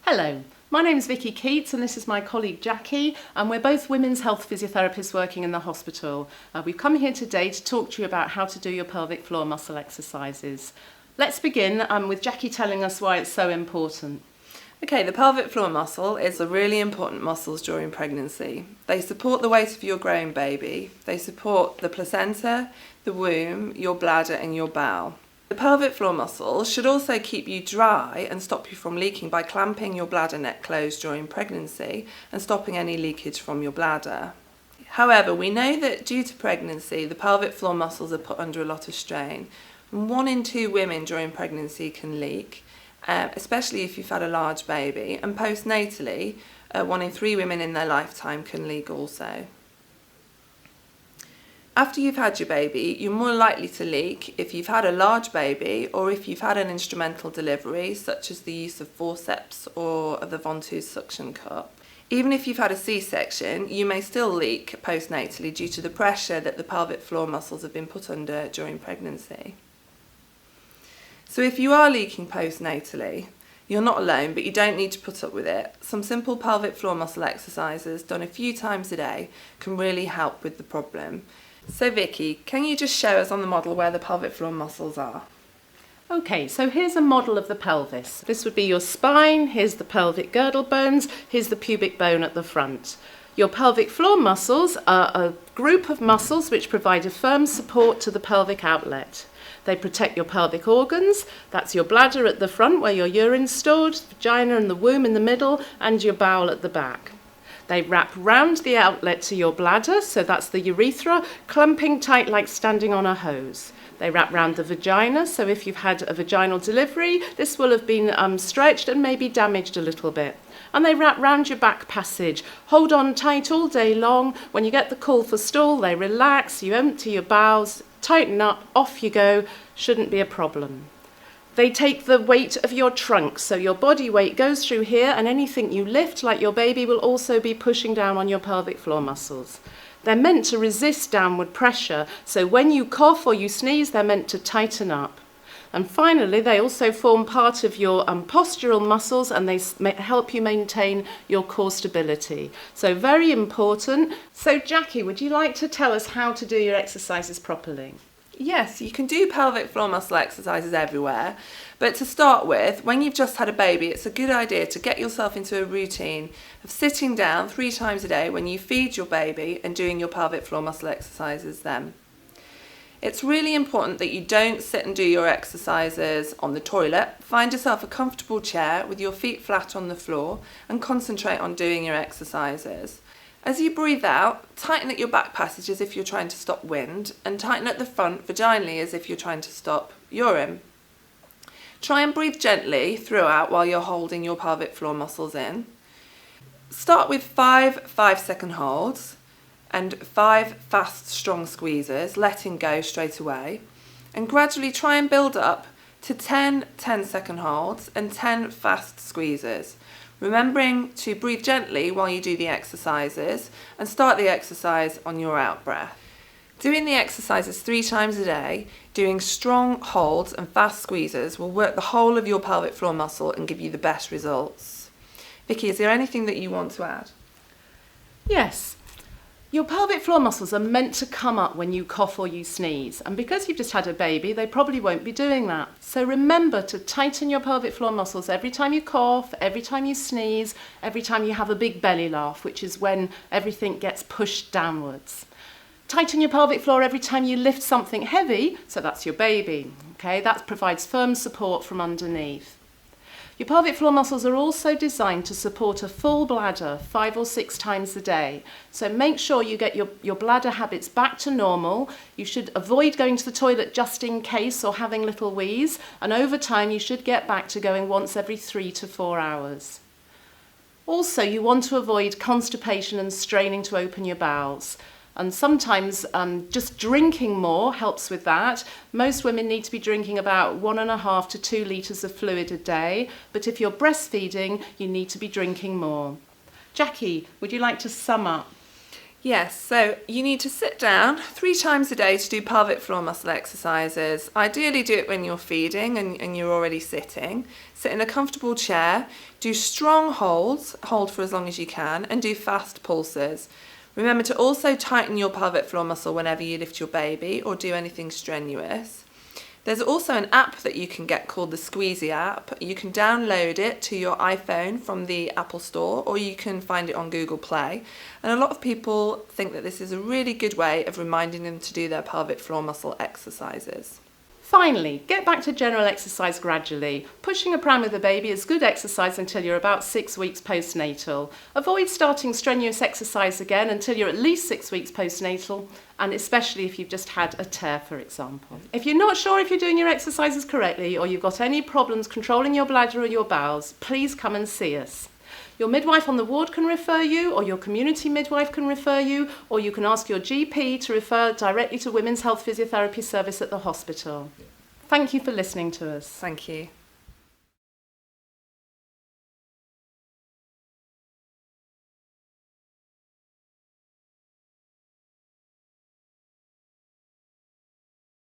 Hello, my name is Vicky Keats and this is my colleague Jackie, and we're both women's health physiotherapists working in the hospital. We've come here today to talk to you about how to do your pelvic floor muscle exercises. Let's begin with Jackie telling us why it's so important. Okay, the pelvic floor muscle is a really important muscles during pregnancy. They support the weight of your growing baby. They support the placenta, the womb, your bladder and your bowel. The pelvic floor muscle should also keep you dry and stop you from leaking by clamping your bladder neck closed during pregnancy and stopping any leakage from your bladder. However, we know that due to pregnancy, the pelvic floor muscles are put under a lot of strain. 1 in 2 women during pregnancy can leak, especially if you've had a large baby, and postnatally, 1 in 3 women in their lifetime can leak also. After you've had your baby, you're more likely to leak if you've had a large baby or if you've had an instrumental delivery, such as the use of forceps or the ventouse suction cup. Even if you've had a C-section, you may still leak postnatally due to the pressure that the pelvic floor muscles have been put under during pregnancy. So if you are leaking postnatally, you're not alone, but you don't need to put up with it. Some simple pelvic floor muscle exercises done a few times a day can really help with the problem. So Vicky, can you just show us on the model where the pelvic floor muscles are? Okay, so here's a model of the pelvis. This would be your spine, here's the pelvic girdle bones, here's the pubic bone at the front. Your pelvic floor muscles are a group of muscles which provide a firm support to the pelvic outlet. They protect your pelvic organs, that's your bladder at the front where your urine's stored, the vagina and the womb in the middle, and your bowel at the back. They wrap round the outlet to your bladder, so that's the urethra, clumping tight like standing on a hose. They wrap round the vagina, so if you've had a vaginal delivery, this will have been stretched and maybe damaged a little bit. And they wrap round your back passage. Hold on tight all day long. When you get the call for stool, they relax, you empty your bowels, tighten up, off you go. Shouldn't be a problem. They take the weight of your trunk, so your body weight goes through here, and anything you lift, like your baby, will also be pushing down on your pelvic floor muscles. They're meant to resist downward pressure, so when you cough or you sneeze, they're meant to tighten up. And finally, they also form part of your postural muscles, and they help you maintain your core stability. So very important. So Jackie, would you like to tell us how to do your exercises properly? Yes, you can do pelvic floor muscle exercises everywhere, but to start with, when you've just had a baby, it's a good idea to get yourself into a routine of sitting down 3 times a day when you feed your baby and doing your pelvic floor muscle exercises then. It's really important that you don't sit and do your exercises on the toilet. Find yourself a comfortable chair with your feet flat on the floor and concentrate on doing your exercises. As you breathe out, tighten at your back passage as if you're trying to stop wind, and tighten at the front vaginally as if you're trying to stop urine. Try and breathe gently throughout while you're holding your pelvic floor muscles in. Start with 5 5-second holds and 5 fast, strong squeezes, letting go straight away, and gradually try and build up to 10 10-second holds and 10 fast squeezes. Remembering to breathe gently while you do the exercises and start the exercise on your out breath. Doing the exercises 3 times a day, doing strong holds and fast squeezes will work the whole of your pelvic floor muscle and give you the best results. Vicky, is there anything that you want to add? Yes. Your pelvic floor muscles are meant to come up when you cough or you sneeze, and because you've just had a baby, they probably won't be doing that. So remember to tighten your pelvic floor muscles every time you cough, every time you sneeze, every time you have a big belly laugh, which is when everything gets pushed downwards. Tighten your pelvic floor every time you lift something heavy, so that's your baby, okay? That provides firm support from underneath. Your pelvic floor muscles are also designed to support a full bladder 5 or 6 times a day. So make sure you get your bladder habits back to normal. You should avoid going to the toilet just in case or having little wheeze. And over time, you should get back to going once every 3 to 4 hours. Also, you want to avoid constipation and straining to open your bowels. And sometimes just drinking more helps with that. Most women need to be drinking about 1.5 to 2 litres of fluid a day. But if you're breastfeeding, you need to be drinking more. Jackie, would you like to sum up? Yes, so you need to sit down 3 times a day to do pelvic floor muscle exercises. Ideally do it when you're feeding and you're already sitting. Sit in a comfortable chair, do strong holds, hold for as long as you can, and do fast pulses. Remember to also tighten your pelvic floor muscle whenever you lift your baby or do anything strenuous. There's also an app that you can get called the Squeezy app. You can download it to your iPhone from the Apple Store, or you can find it on Google Play. And a lot of people think that this is a really good way of reminding them to do their pelvic floor muscle exercises. Finally, get back to general exercise gradually. Pushing a pram with the baby is good exercise until you're about 6 weeks postnatal. Avoid starting strenuous exercise again until you're at least 6 weeks postnatal, and especially if you've just had a tear, for example. If you're not sure if you're doing your exercises correctly or you've got any problems controlling your bladder or your bowels, please come and see us. Your midwife on the ward can refer you, or your community midwife can refer you, or you can ask your GP to refer directly to Women's Health Physiotherapy Service at the hospital. Thank you for listening to us. Thank you.